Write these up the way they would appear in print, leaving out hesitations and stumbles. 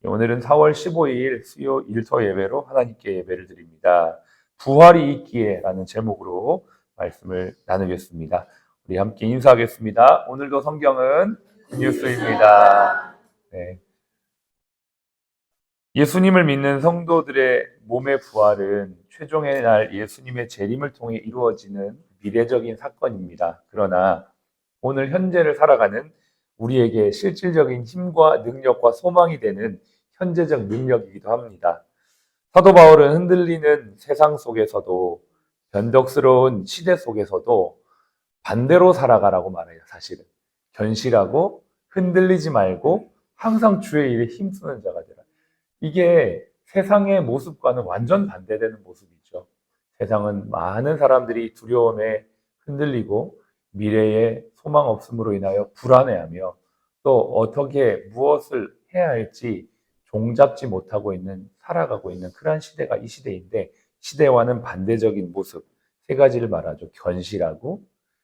오늘은 4월 15일 수요 일터 예배로 하나님께 예배를 드립니다. 부활이 있기에라는 제목으로 말씀을 나누겠습니다. 우리 함께 인사하겠습니다. 오늘도 성경은 굿뉴스입니다. 네. 예수님을 믿는 성도들의 몸의 부활은 최종의 날 예수님의 재림을 통해 이루어지는 미래적인 사건입니다. 그러나 오늘 현재를 살아가는 우리에게 실질적인 힘과 능력과 소망이 되는 현재적 능력이기도 합니다. 사도 바울은 흔들리는 세상 속에서도 변덕스러운 시대 속에서도 반대로 살아가라고 말해요. 사실은 견실하고 흔들리지 말고 항상 주의 일에 힘쓰는 자가 되라. 이게 세상의 모습과는 완전 반대되는 모습이죠. 세상은 많은 사람들이 두려움에 흔들리고 미래에 소망 없음으로 인하여 불안해하며 또 어떻게 무엇을 해야 할지 종잡지 못하고 있는, 살아가고 있는 그러한 시대가 이 시대인데, 시대와는 반대적인 모습 세 가지를 말하죠. 견실하고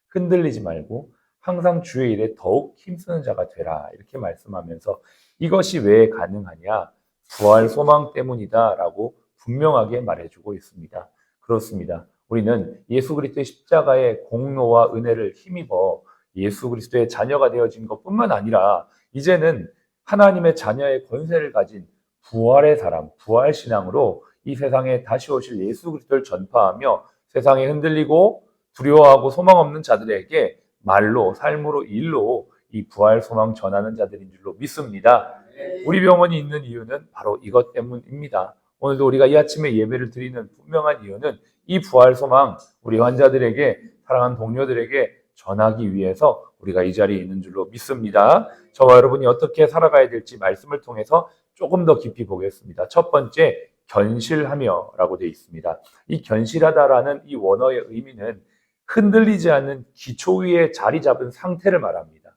흔들리지 말고 항상 주의 일에 더욱 힘쓰는 자가 되라, 이렇게 말씀하면서 이것이 왜 가능하냐? 부활 소망 때문이다라고 분명하게 말해주고 있습니다. 그렇습니다. 우리는 예수 그리스도의 십자가의 공로와 은혜를 힘입어 예수 그리스도의 자녀가 되어진 것뿐만 아니라 이제는 하나님의 자녀의 권세를 가진 부활의 사람, 부활 신앙으로 이 세상에 다시 오실 예수 그리스도를 전파하며 세상에 흔들리고 두려워하고 소망 없는 자들에게 말로, 삶으로, 일로 이 부활 소망 전하는 자들인 줄로 믿습니다. 우리 병원이 있는 이유는 바로 이것 때문입니다. 오늘도 우리가 이 아침에 예배를 드리는 분명한 이유는 이 부활 소망 우리 환자들에게, 사랑하는 동료들에게 전하기 위해서 우리가 이 자리에 있는 줄로 믿습니다. 저와 여러분이 어떻게 살아가야 될지 말씀을 통해서 조금 더 깊이 보겠습니다. 첫 번째, 견실하며라고 되어 있습니다. 이 견실하다라는 이 원어의 의미는 흔들리지 않는 기초 위에 자리 잡은 상태를 말합니다.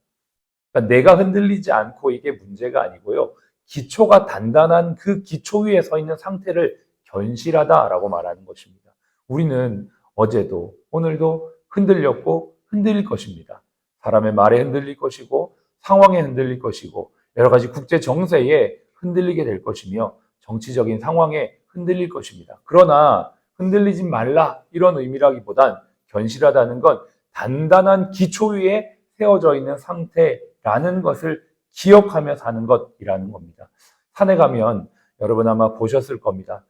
그러니까 내가 흔들리지 않고 이게 문제가 아니고요. 기초가 단단한 그 기초 위에 서 있는 상태를 견실하다라고 말하는 것입니다. 우리는 어제도 오늘도 흔들렸고 흔들릴 것입니다. 사람의 말에 흔들릴 것이고 상황에 흔들릴 것이고 여러 가지 국제 정세에 흔들리게 될 것이며 정치적인 상황에 흔들릴 것입니다. 그러나 흔들리지 말라 이런 의미라기보단 견실하다는 건 단단한 기초 위에 세워져 있는 상태라는 것을 기억하며 사는 것이라는 겁니다. 산에 가면 여러분 아마 보셨을 겁니다.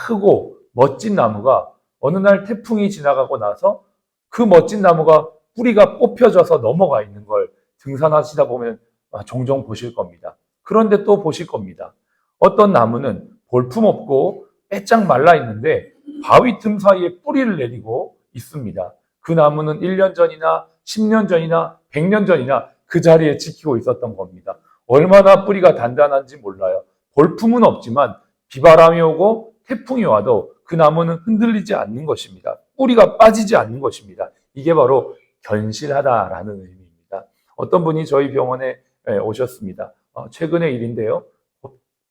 크고 멋진 나무가 어느 날 태풍이 지나가고 나서 그 멋진 나무가 뿌리가 뽑혀져서 넘어가 있는 걸 등산하시다 보면 종종 보실 겁니다. 그런데 또 보실 겁니다. 어떤 나무는 볼품없고 빼짝 말라 있는데 바위 틈 사이에 뿌리를 내리고 있습니다. 그 나무는 1년 전이나 10년 전이나 100년 전이나 그 자리에 지키고 있었던 겁니다. 얼마나 뿌리가 단단한지 몰라요. 볼품은 없지만 비바람이 오고 태풍이 와도 그 나무는 흔들리지 않는 것입니다. 뿌리가 빠지지 않는 것입니다. 이게 바로 견실하다라는 의미입니다. 어떤 분이 저희 병원에 오셨습니다. 최근의 일인데요.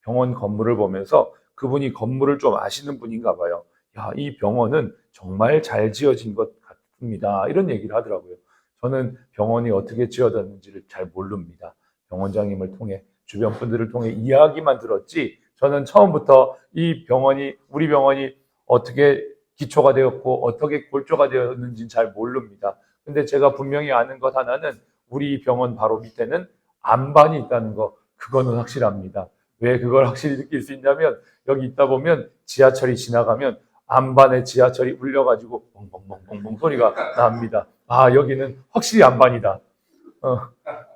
병원 건물을 보면서 그분이 건물을 좀 아시는 분인가 봐요. 야, 이 병원은 정말 잘 지어진 것 같습니다. 이런 얘기를 하더라고요. 저는 병원이 어떻게 지어졌는지를 잘 모릅니다. 병원장님을 통해, 주변 분들을 통해 이야기만 들었지, 저는 처음부터 이 병원이, 우리 병원이 어떻게 기초가 되었고 어떻게 골조가 되었는지는 잘 모릅니다. 근데 제가 분명히 아는 것 하나는 우리 병원 바로 밑에는 안반이 있다는 거, 그거는 확실합니다. 왜 그걸 확실히 느낄 수 있냐면 여기 있다 보면 지하철이 지나가면 안반에 지하철이 울려가지고 뻥뻥뻥뻥뻥 소리가 납니다. 아, 여기는 확실히 안반이다.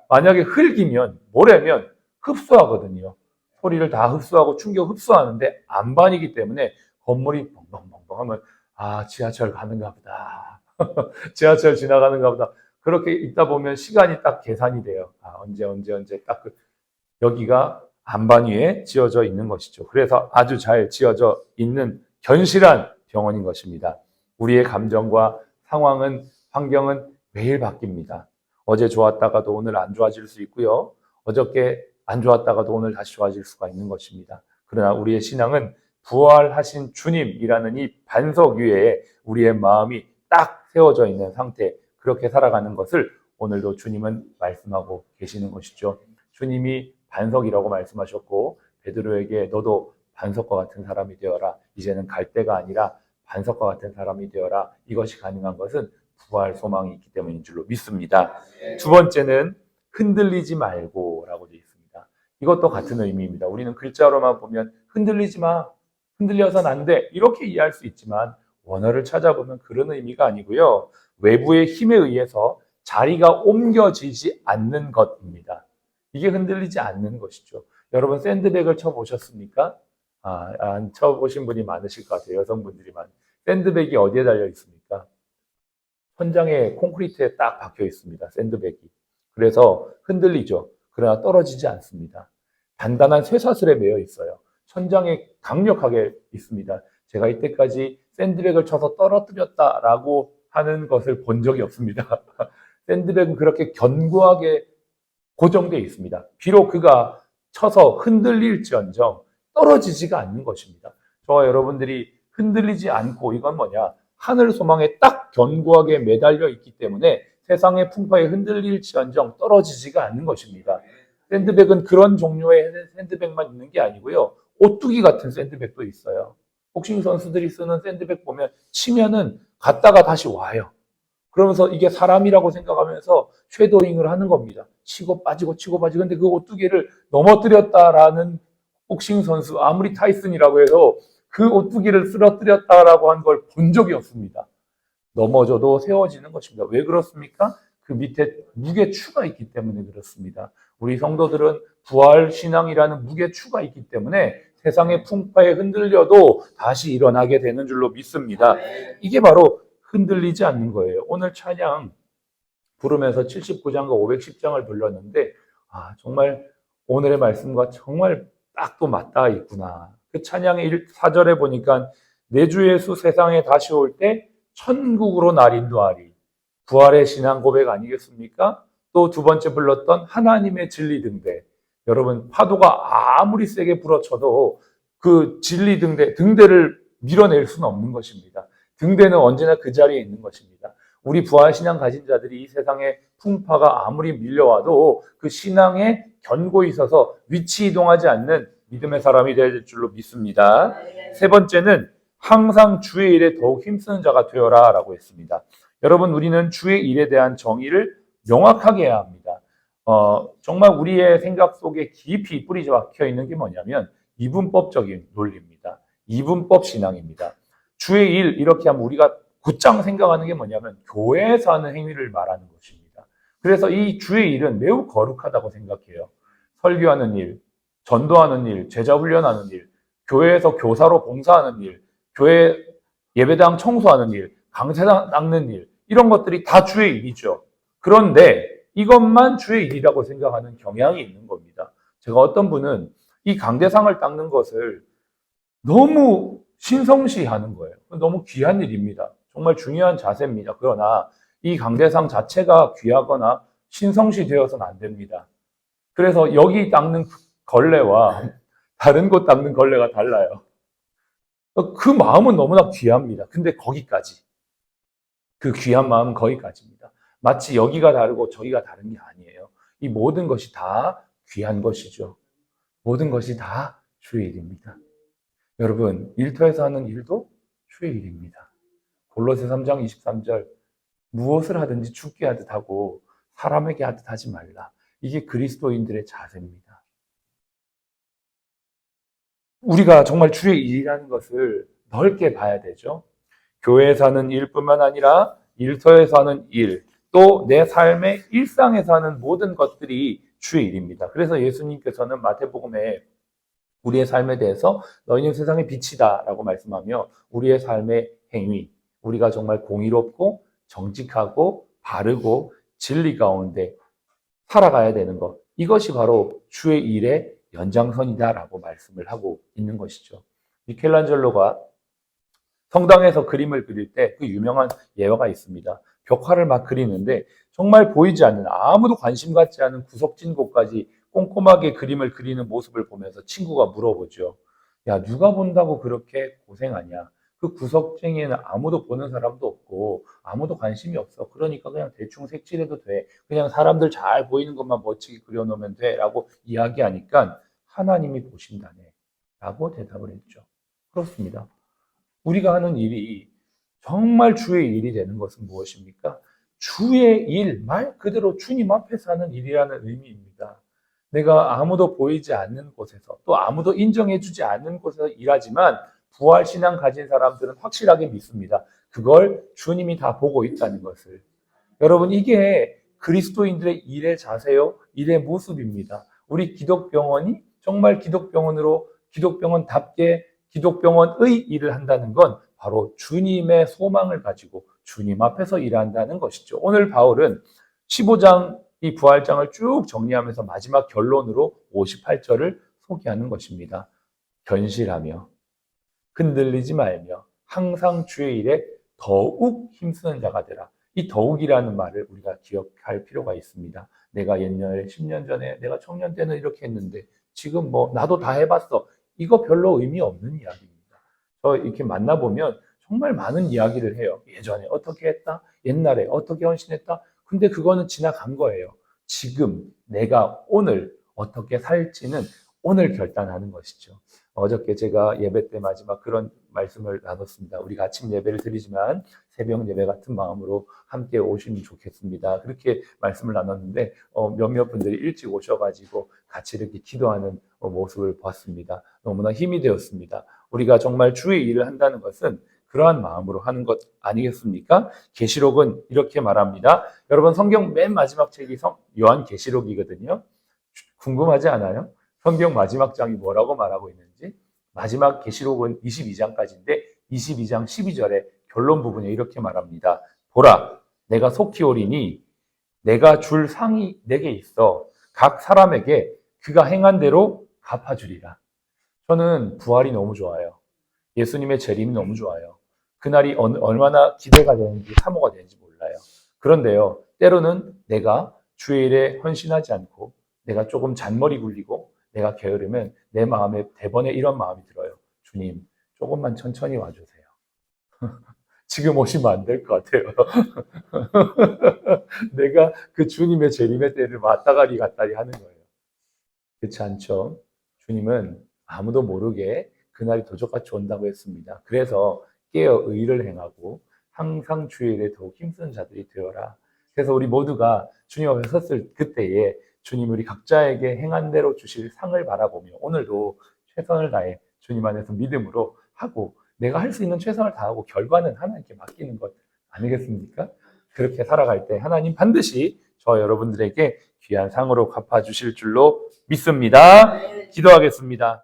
만약에 흙이면, 모래면 흡수하거든요. 소리를 다 흡수하고 충격 흡수하는데 안반이기 때문에 건물이 뻥뻥뻥뻥 하면 아, 지하철 가는가 보다. 지하철 지나가는가 보다. 그렇게 있다 보면 시간이 딱 계산이 돼요. 아, 언제 딱 여기가 안반 위에 지어져 있는 것이죠. 그래서 아주 잘 지어져 있는 견실한 병원인 것입니다. 우리의 감정과 상황은, 환경은 매일 바뀝니다. 어제 좋았다가도 오늘 안 좋아질 수 있고요. 어저께 안 좋았다가도 오늘 다시 좋아질 수가 있는 것입니다. 그러나 우리의 신앙은 부활하신 주님이라는 이 반석 위에 우리의 마음이 딱 세워져 있는 상태, 그렇게 살아가는 것을 오늘도 주님은 말씀하고 계시는 것이죠. 주님이 반석이라고 말씀하셨고 베드로에게 너도 반석과 같은 사람이 되어라. 이제는 갈대가 아니라 반석과 같은 사람이 되어라. 이것이 가능한 것은 부활 소망이 있기 때문인 줄로 믿습니다. 두 번째는 흔들리지 말고라고 되어 있습니다. 이것도 같은 의미입니다. 우리는 글자로만 보면 흔들리지 마, 흔들려서는 안 돼 이렇게 이해할 수 있지만 원어를 찾아보면 그런 의미가 아니고요. 외부의 힘에 의해서 자리가 옮겨지지 않는 것입니다. 이게 흔들리지 않는 것이죠. 여러분 샌드백을 쳐보셨습니까? 안 쳐보신 분이 많으실 것 같아요. 여성분들이만. 샌드백이 어디에 달려 있습니까? 천장에 콘크리트에 딱 박혀 있습니다. 샌드백이. 그래서 흔들리죠. 그러나 떨어지지 않습니다. 단단한 쇠사슬에 매여 있어요. 천장에 강력하게 있습니다. 제가 이때까지 샌드백을 쳐서 떨어뜨렸다라고 하는 것을 본 적이 없습니다. 샌드백은 그렇게 견고하게 고정되어 있습니다. 비록 그가 쳐서 흔들릴지언정 떨어지지가 않는 것입니다. 저와 여러분들이 흔들리지 않고 이건 뭐냐? 하늘 소망에 딱 견고하게 매달려 있기 때문에 세상의 풍파에 흔들릴지언정 떨어지지가 않는 것입니다. 샌드백은 그런 종류의 샌드백만 있는 게 아니고요. 오뚜기 같은 샌드백도 있어요. 복싱 선수들이 쓰는 샌드백 보면 치면은 갔다가 다시 와요. 그러면서 이게 사람이라고 생각하면서 쉐도잉을 하는 겁니다. 치고 빠지고 치고 빠지고. 근데 그 오뚜기를 넘어뜨렸다라는 복싱 선수, 아무리 타이슨이라고 해서 그 오뚜기를 쓰러뜨렸다라고 한 걸 본 적이 없습니다. 넘어져도 세워지는 것입니다. 왜 그렇습니까? 그 밑에 무게추가 있기 때문에 그렇습니다. 우리 성도들은 부활 신앙이라는 무게추가 있기 때문에 세상의 풍파에 흔들려도 다시 일어나게 되는 줄로 믿습니다. 이게 바로 흔들리지 않는 거예요. 오늘 찬양 부르면서 79장과 510장을 불렀는데 정말 오늘의 말씀과 정말 딱 또 맞닿아 있구나. 그 찬양의 4절에 보니까 내 주 예수 세상에 다시 올 때 천국으로 날 인도하리. 부활의 신앙 고백 아니겠습니까? 또 두 번째 불렀던 하나님의 진리 등대. 여러분 파도가 아무리 세게 불어쳐도 그 진리 등대를 밀어낼 수는 없는 것입니다. 등대는 언제나 그 자리에 있는 것입니다. 우리 부활 신앙 가진 자들이 이 세상의 풍파가 아무리 밀려와도 그 신앙에 견고히 있어서 위치 이동하지 않는 믿음의 사람이 될 줄로 믿습니다. 세 번째는 항상 주의 일에 더욱 힘쓰는 자가 되어라 라고 했습니다. 여러분 우리는 주의 일에 대한 정의를 명확하게 해야 합니다. 정말 우리의 생각 속에 깊이 뿌리 박혀 있는 게 뭐냐면 이분법적인 논리입니다. 이분법 신앙입니다. 주의 일 이렇게 하면 우리가 곧장 생각하는 게 뭐냐면 교회에서 하는 행위를 말하는 것입니다. 그래서 이 주의 일은 매우 거룩하다고 생각해요. 설교하는 일, 전도하는 일, 제자 훈련하는 일, 교회에서 교사로 봉사하는 일, 교회 예배당 청소하는 일, 강제당 닦는 일 이런 것들이 다 주의 일이죠. 그런데 이것만 주의 일이라고 생각하는 경향이 있는 겁니다. 제가 어떤 분은 이 강대상을 닦는 것을 너무 신성시하는 거예요. 너무 귀한 일입니다. 정말 중요한 자세입니다. 그러나 이 강대상 자체가 귀하거나 신성시되어서는 안 됩니다. 그래서 여기 닦는 걸레와 다른 곳 닦는 걸레가 달라요. 그 마음은 너무나 귀합니다. 근데 거기까지. 그 귀한 마음은 거기까지입니다. 마치 여기가 다르고 저기가 다른 게 아니에요. 이 모든 것이 다 귀한 것이죠. 모든 것이 다 주의 일입니다. 여러분, 일터에서 하는 일도 주의 일입니다. 골로새 3장 23절 무엇을 하든지 죽게 하듯 하고 사람에게 하듯 하지 말라. 이게 그리스도인들의 자세입니다. 우리가 정말 주의 일이라는 것을 넓게 봐야 되죠. 교회에서 하는 일뿐만 아니라 일터에서 하는 일, 또 내 삶의 일상에서 하는 모든 것들이 주의 일입니다. 그래서 예수님께서는 마태복음에 우리의 삶에 대해서 너희는 세상의 빛이다 라고 말씀하며 우리의 삶의 행위, 우리가 정말 공의롭고 정직하고 바르고 진리 가운데 살아가야 되는 것, 이것이 바로 주의 일의 연장선이다라고 말씀을 하고 있는 것이죠. 미켈란젤로가 성당에서 그림을 그릴 때 그 유명한 예화가 있습니다. 벽화를 막 그리는데 정말 보이지 않는 아무도 관심 갖지 않은 구석진 곳까지 꼼꼼하게 그림을 그리는 모습을 보면서 친구가 물어보죠. 야, 누가 본다고 그렇게 고생하냐? 그 구석쟁이에는 아무도 보는 사람도 없고 아무도 관심이 없어. 그러니까 그냥 대충 색칠해도 돼. 그냥 사람들 잘 보이는 것만 멋지게 그려놓으면 돼. 라고 이야기하니까 하나님이 보신다네. 라고 대답을 했죠. 그렇습니다. 우리가 하는 일이 정말 주의 일이 되는 것은 무엇입니까? 주의 일, 말 그대로 주님 앞에서 하는 일이라는 의미입니다. 내가 아무도 보이지 않는 곳에서 또 아무도 인정해주지 않는 곳에서 일하지만 부활신앙 가진 사람들은 확실하게 믿습니다. 그걸 주님이 다 보고 있다는 것을. 여러분, 이게 그리스도인들의 일의 자세요, 일의 모습입니다. 우리 기독병원이 정말 기독병원으로 기독병원답게 기독병원의 일을 한다는 건 바로 주님의 소망을 가지고 주님 앞에서 일한다는 것이죠. 오늘 바울은 15장 이 부활장을 쭉 정리하면서 마지막 결론으로 58절을 소개하는 것입니다. 견실하며 흔들리지 말며 항상 주의 일에 더욱 힘쓰는 자가 되라. 이 더욱이라는 말을 우리가 기억할 필요가 있습니다. 내가 옛날에 10년 전에 내가 청년 때는 이렇게 했는데 지금 뭐 나도 다 해봤어. 이거 별로 의미 없는 이야기입니다. 저 이렇게 만나보면 정말 많은 이야기를 해요. 예전에 어떻게 했다? 옛날에 어떻게 헌신했다? 근데 그거는 지나간 거예요. 지금 내가 오늘 어떻게 살지는 오늘 결단하는 것이죠. 어저께 제가 예배 때 마지막 그런 말씀을 나눴습니다. 우리가 아침 예배를 드리지만 새벽 예배 같은 마음으로 함께 오시면 좋겠습니다. 그렇게 말씀을 나눴는데 몇몇 분들이 일찍 오셔가지고 같이 이렇게 기도하는 모습을 봤습니다. 너무나 힘이 되었습니다. 우리가 정말 주의 일을 한다는 것은 그러한 마음으로 하는 것 아니겠습니까? 계시록은 이렇게 말합니다. 여러분, 성경 맨 마지막 책이 요한계시록이거든요. 궁금하지 않아요? 성경 마지막 장이 뭐라고 말하고 있는지. 마지막 계시록은 22장까지인데 22장 12절에 결론 부분에 이렇게 말합니다. 보라, 내가 속히 오리니 내가 줄 상이 내게 있어 각 사람에게 그가 행한 대로 갚아주리라. 저는 부활이 너무 좋아요. 예수님의 재림이 너무 좋아요. 그날이 얼마나 기대가 되는지 사모가 되는지 몰라요. 그런데요, 때로는 내가 주의 일에 헌신하지 않고 내가 조금 잔머리 굴리고 내가 게으르면 내 마음에 대번에 이런 마음이 들어요. 주님, 조금만 천천히 와주세요. 지금 오시면 안 될 것 같아요. 내가 그 주님의 재림의 때를 왔다가리 갔다리 하는 거예요. 그렇지 않죠? 주님은 아무도 모르게 그날이 도적같이 온다고 했습니다. 그래서 깨어 의를 행하고 항상 주의 일에 더욱 힘쓰는 자들이 되어라. 그래서 우리 모두가 주님 앞에 섰을 그때에 주님 우리 각자에게 행한 대로 주실 상을 바라보며 오늘도 최선을 다해 주님 안에서 믿음으로 하고 내가 할 수 있는 최선을 다하고 결과는 하나님께 맡기는 것 아니겠습니까? 그렇게 살아갈 때 하나님 반드시 저 여러분들에게 귀한 상으로 갚아주실 줄로 믿습니다. 기도하겠습니다.